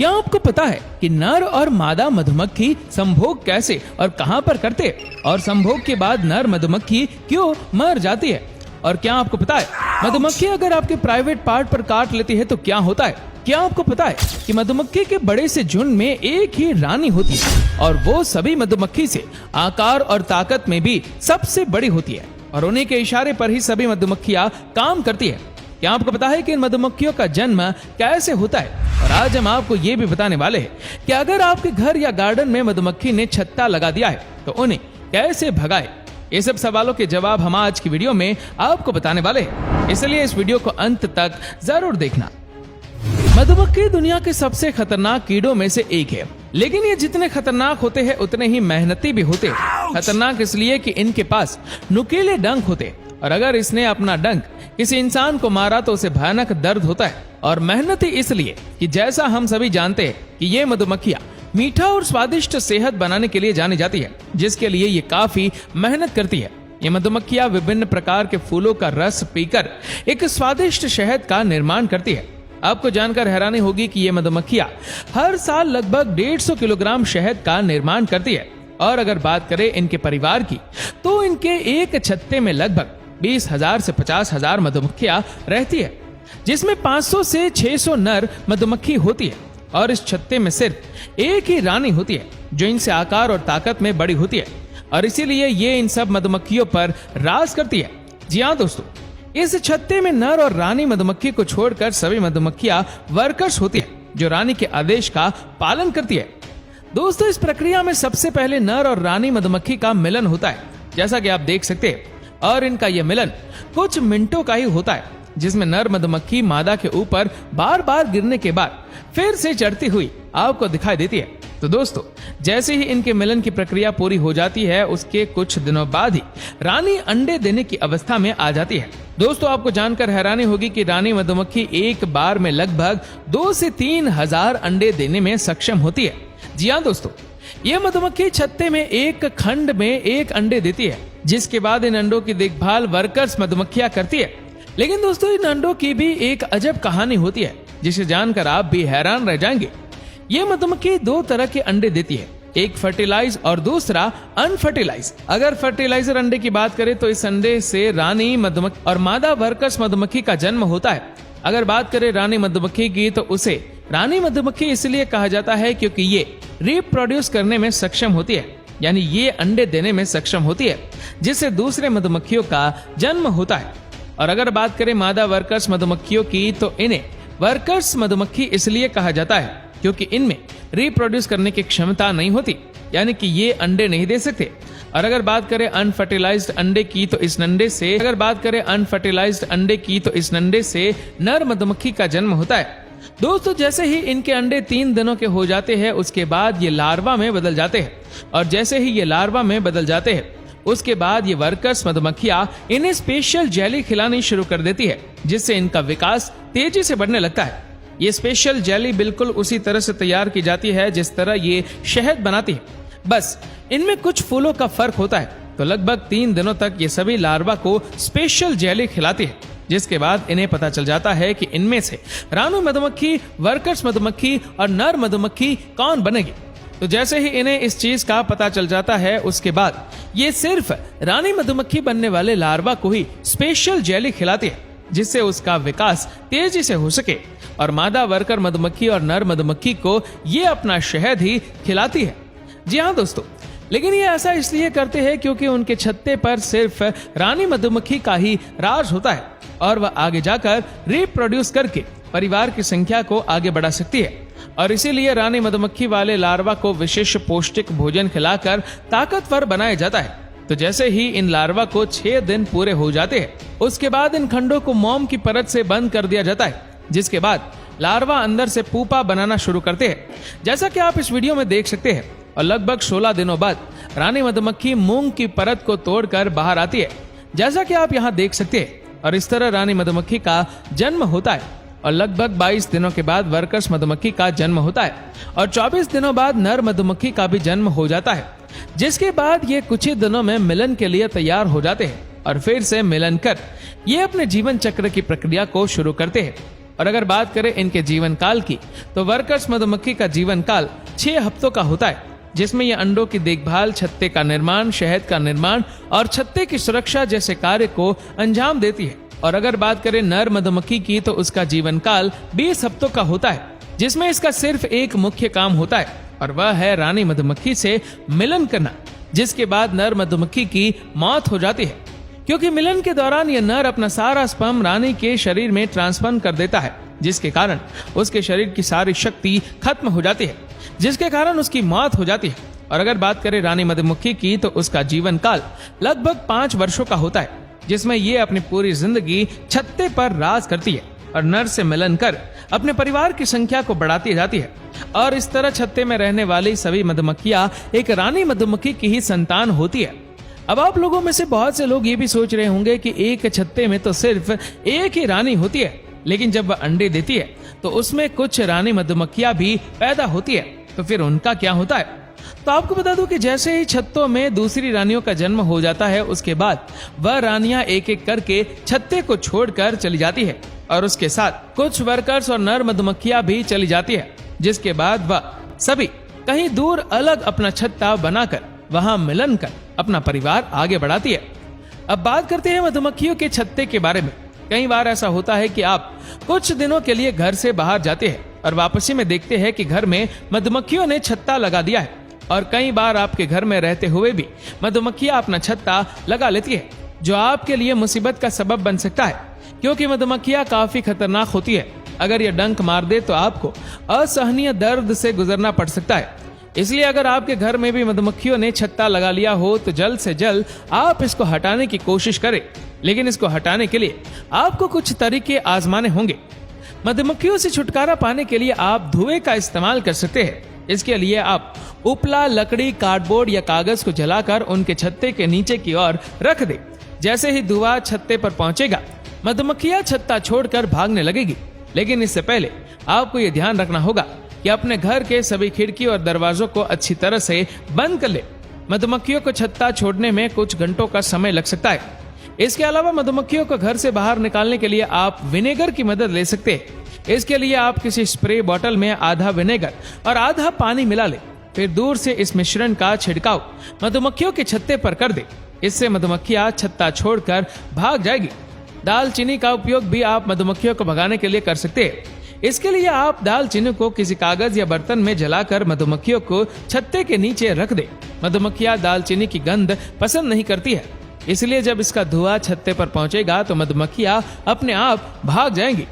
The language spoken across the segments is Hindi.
क्या आपको पता है कि नर और मादा मधुमक्खी संभोग कैसे और कहां पर करते हैं? और संभोग के बाद नर मधुमक्खी क्यों मर जाती है? और क्या आपको पता है मधुमक्खी अगर आपके प्राइवेट पार्ट पर काट लेती है तो क्या होता है? क्या आपको पता है कि मधुमक्खी के बड़े से झुंड में एक ही रानी होती है और वो सभी मधुमक्खी से आकार और ताकत में भी सबसे बड़ी होती है और उन्हीं के इशारे पर ही सभी मधुमक्खियां काम करती है। क्या आपको पता है कि इन मधुमक्खियों का जन्म कैसे होता है? और आज हम आपको ये भी बताने वाले हैं कि अगर आपके घर या गार्डन में मधुमक्खी ने छत्ता लगा दिया है तो उन्हें कैसे भगाए। ये सब सवालों के जवाब हम आज की वीडियो में आपको बताने वाले हैं, इसलिए इस वीडियो को अंत तक जरूर देखना। मधुमक्खी दुनिया के सबसे खतरनाक कीड़ों में से एक है, लेकिन ये जितने खतरनाक होते हैं उतने ही मेहनती भी होते हैं। खतरनाक इसलिए कि इनके पास नुकीले डंक होते हैं और अगर इसने अपना डंक किसी इंसान को मारा तो उसे भयानक दर्द होता है। और मेहनती इसलिए कि जैसा हम सभी जानते हैं कि ये मधुमक्खियां मीठा और स्वादिष्ट सेहत बनाने के लिए जानी जाती है, जिसके लिए ये काफी मेहनत करती है। ये मधुमक्खियां विभिन्न प्रकार के फूलों का रस पीकर एक स्वादिष्ट शहद का निर्माण करती है। आपको जानकर हैरानी होगी कि ये मधुमक्खियां हर साल लगभग 150 किलोग्राम शहद का निर्माण करती है। और अगर बात करें इनके परिवार की तो इनके एक छत्ते में लगभग 20,000 से 50,000 मधुमक्खियां रहती है, जिसमें 500 से 600 नर मधुमक्खी होती है और इस छत्ते में सिर्फ एक ही रानी होती है जो इनसे आकार और ताकत में बड़ी होती है और इसीलिए ये इन सब मधुमक्खियों पर राज करती है। जी हाँ दोस्तों, इस छत्ते में नर और रानी मधुमक्खी को छोड़कर सभी मधुमक्खियां वर्कर्स होती है जो रानी के आदेश का पालन करती है। दोस्तों, इस प्रक्रिया में सबसे पहले नर और रानी मधुमक्खी का मिलन होता है, जैसा कि आप देख सकते हैं, और इनका यह मिलन कुछ मिनटों का ही होता है, जिसमें नर मधुमक्खी मादा के ऊपर बार बार गिरने के बाद फिर से चढ़ती हुई आपको दिखाई देती है। तो दोस्तों, जैसे ही इनके मिलन की प्रक्रिया पूरी हो जाती है उसके कुछ दिनों बाद ही रानी अंडे देने की अवस्था में आ जाती है। दोस्तों, आपको जानकर हैरानी होगी कि रानी मधुमक्खी एक बार में लगभग 2 से 3,000 अंडे देने में सक्षम होती है। जी हाँ दोस्तों, ये मधुमक्खी छत्ते में एक खंड में एक अंडे देती है, जिसके बाद इन अंडों की देखभाल वर्कर्स मधुमक्खियां करती है। लेकिन दोस्तों, इन अंडों की भी एक अजब कहानी होती है जिसे जानकर आप भी हैरान रह जाएंगे। ये मधुमक्खी 2 तरह के अंडे देती है, एक फर्टिलाइज और दूसरा अनफर्टिलाइज। अगर फर्टिलाइजर अंडे की बात करें तो इस अंडे से रानी मधुमक्खी और मादा वर्कर्स मधुमक्खी का जन्म होता है। अगर बात करें रानी मधुमक्खी की तो उसे रानी मधुमक्खी इसलिए कहा जाता है क्योंकि ये रिप्रोड्यूस करने में सक्षम होती है, यानी ये अंडे देने में सक्षम होती है, जिससे दूसरे मधुमक्खियों का जन्म होता है। और अगर बात करें मादा वर्कर्स मधुमक्खियों की तो इन्हें वर्कर्स मधुमक्खी इसलिए कहा जाता है क्योंकि इनमें रिप्रोड्यूस करने की क्षमता नहीं होती, यानी कि ये अंडे नहीं दे सकते। और अगर बात करें अनफर्टिलाइज्ड अंडे की तो इस नंडे से नर मधुमक्खी का जन्म होता है। दोस्तों, जैसे ही इनके अंडे 3 दिनों के हो जाते हैं उसके बाद ये लार्वा में बदल जाते हैं और जैसे ही ये लार्वा में बदल जाते हैं उसके बाद ये वर्कर्स मधुमक्खियां इन्हें स्पेशल जेली खिलानी शुरू कर देती है, जिससे इनका विकास तेजी से बढ़ने लगता है। ये स्पेशल जेली बिल्कुल उसी तरह से तैयार की जाती है जिस तरह ये शहद बनाती है, बस इनमें कुछ फूलों का फर्क होता है। तो लगभग 3 दिनों तक ये सभी लार्वा को स्पेशल जेली खिलाती है, जिसके बाद इन्हें पता चल जाता है कि इनमें से रानी मधुमक्खी, वर्कर्स मधुमक्खी और नर मधुमक्खी कौन बनेगी। तो जैसे ही इन्हें इस चीज का पता चल जाता है उसके बाद ये सिर्फ रानी मधुमक्खी बनने वाले लार्वा को ही स्पेशल जेली खिलाती है, जिससे उसका विकास तेजी से हो सके और मादा वर्कर मधुमक्खी और नर मधुमक्खी को ये अपना शहद ही खिलाती है। जी हाँ दोस्तों, लेकिन ये ऐसा इसलिए करते हैं क्योंकि उनके छत्ते पर सिर्फ रानी मधुमक्खी का ही राज होता है और वह आगे जाकर रिप्रोड्यूस करके परिवार की संख्या को आगे बढ़ा सकती है। और इसीलिए रानी मधुमक्खी वाले लार्वा को विशेष पौष्टिक भोजन खिलाकर ताकतवर बनाया जाता है। तो जैसे ही इन लार्वा को 6 दिन पूरे हो जाते हैं उसके बाद इन खंडों को मोम की परत से बंद कर दिया जाता है, जिसके बाद लार्वा अंदर से पूपा बनाना शुरू करते हैं, जैसा कि आप इस वीडियो में देख सकते हैं। और लगभग 16 दिनों बाद रानी मधुमक्खी मूंग की परत को तोड़कर बाहर आती है, जैसा कि आप यहाँ देख सकते हैं। और इस तरह रानी मधुमक्खी का जन्म होता है और लगभग 22 दिनों के बाद वर्कर्स मधुमक्खी का जन्म होता है और 24 दिनों बाद नर मधुमक्खी का भी जन्म हो जाता है, जिसके बाद ये कुछ ही दिनों में मिलन के लिए तैयार हो जाते हैं और फिर से मिलन कर ये अपने जीवन चक्र की प्रक्रिया को शुरू करते हैं। और अगर बात करें इनके जीवन काल की, तो वर्कर्स मधुमक्खी का जीवन काल 6 हफ्तों का होता है, जिसमें यह अंडों की देखभाल, छत्ते का निर्माण, शहद का निर्माण और छत्ते की सुरक्षा जैसे कार्य को अंजाम देती है। और अगर बात करें नर मधुमक्खी की, तो उसका जीवन काल 20 हफ्तों का होता है, जिसमें इसका सिर्फ एक मुख्य काम होता है और वह है रानी मधुमक्खी से मिलन करना, जिसके बाद नर मधुमक्खी की मौत हो जाती है, क्योंकि मिलन के दौरान यह नर अपना सारा स्पर्म रानी के शरीर में ट्रांसफर कर देता है, जिसके कारण उसके शरीर की सारी शक्ति खत्म हो जाती है, जिसके कारण उसकी मौत हो जाती है। और अगर बात करें रानी मधुमक्खी की, तो उसका जीवन काल लगभग 5 वर्षों का होता है, जिसमें ये अपनी पूरी जिंदगी छत्ते पर राज करती है और नर से मिलन कर अपने परिवार की संख्या को बढ़ाती जाती है। और इस तरह छत्ते में रहने वाली सभी मधुमक्खियां एक रानी मधुमक्खी की ही संतान होती है। अब आप लोगों में से बहुत से लोग ये भी सोच रहे होंगे कि एक छत्ते में तो सिर्फ एक ही रानी होती है, लेकिन जब वह अंडे देती है तो उसमें कुछ रानी मधुमक्खियां भी पैदा होती है, तो फिर उनका क्या होता है? तो आपको बता दूं कि जैसे ही छत्तों में दूसरी रानियों का जन्म हो जाता है, उसके बाद वह रानियां एक एक करके छत्ते को छोड़कर चली जाती है और उसके साथ कुछ वर्कर्स और नर मधुमक्खियां भी चली जाती है, जिसके बाद वह सभी कहीं दूर अलग अपना छत्ता बनाकर वहां मिलन कर अपना परिवार आगे बढ़ाती है। अब बात करते हैं मधुमक्खियों के छत्ते के बारे में। कई बार ऐसा होता है कि आप कुछ दिनों के लिए घर से बाहर जाते हैं और वापसी में देखते हैं कि घर में मधुमक्खियों ने छत्ता लगा दिया है। और कई बार आपके घर में रहते हुए भी मधुमक्खियां अपना छत्ता लगा लेती है, जो आपके लिए मुसीबत का सबब बन सकता है, क्योंकि मधुमक्खियां काफी खतरनाक होती है। अगर ये डंक मार दे तो आपको असहनीय दर्द से गुजरना पड़ सकता है। इसलिए अगर आपके घर में भी मधुमक्खियों ने छत्ता लगा लिया हो तो जल्द से जल्द आप इसको हटाने की कोशिश करें, लेकिन इसको हटाने के लिए आपको कुछ तरीके आजमाने होंगे। मधुमक्खियों से छुटकारा पाने के लिए आप धुएं का इस्तेमाल कर सकते हैं। इसके लिए आप उपला, लकड़ी, कार्डबोर्ड या कागज को जलाकर उनके छत्ते के नीचे की ओर रख दे। जैसे ही धुआं छत्ते पर पहुंचेगा, मधुमक्खियां छत्ता छोड़कर भागने लगेगी। लेकिन इससे पहले आपको ये ध्यान रखना होगा कि अपने घर के सभी खिड़की और दरवाजों को अच्छी तरह से बंद कर ले। मधुमक्खियों को छत्ता छोड़ने में कुछ घंटों का समय लग सकता है। इसके अलावा मधुमक्खियों को घर से बाहर निकालने के लिए आप विनेगर की मदद ले सकते हैं। इसके लिए आप किसी स्प्रे बोतल में आधा विनेगर और आधा पानी मिला ले, फिर दूर से इस मिश्रण का छिड़काव मधुमक्खियों के छत्ते पर कर दे। इससे मधुमक्खियां छत्ता छोड़कर भाग जाएगी। दालचीनी का उपयोग भी आप मधुमक्खियों को भगाने के लिए कर सकते हैं। इसके लिए आप दालचीनी को किसी कागज या बर्तन में जलाकर मधुमक्खियों को छत्ते के नीचे रख दे। मधुमक्खियां दालचीनी की गंध पसंद नहीं करती है, इसलिए जब इसका धुआं छत्ते पर पहुंचेगा तो मधुमक्खियां अपने आप भाग जाएंगी।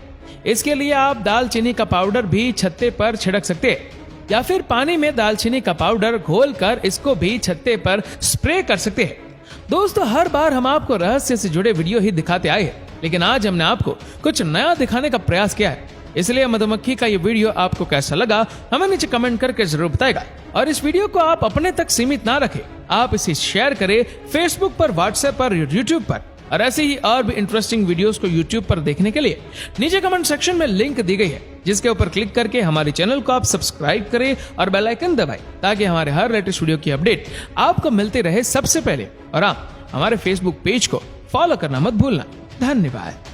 इसके लिए आप दालचीनी का पाउडर भी छत्ते पर छिड़क सकते हैं, या फिर पानी में दालचीनी का पाउडर घोलकर इसको भी छत्ते पर स्प्रे कर सकते हैं। दोस्तों, हर बार हम आपको रहस्य से जुड़े वीडियो ही दिखाते आए हैं, लेकिन आज हमने आपको कुछ नया दिखाने का प्रयास किया है। इसलिए मधुमक्खी का ये वीडियो आपको कैसा लगा हमें नीचे कमेंट करके जरूर बताएगा। और इस वीडियो को आप अपने तक सीमित ना रखें, आप इसे शेयर करें फेसबुक पर, व्हाट्सएप पर, यूट्यूब पर। और ऐसे ही और भी इंटरेस्टिंग वीडियोस को यूट्यूब पर देखने के लिए नीचे कमेंट सेक्शन में लिंक दी गई है, जिसके ऊपर क्लिक करके हमारे चैनल को आप सब्सक्राइब करें और बेल आइकन दबाएं, ताकि हमारे हर लेटेस्ट वीडियो की अपडेट आपको मिलती रहे सबसे पहले। और आप हमारे फेसबुक पेज को फॉलो करना मत भूलना। धन्यवाद।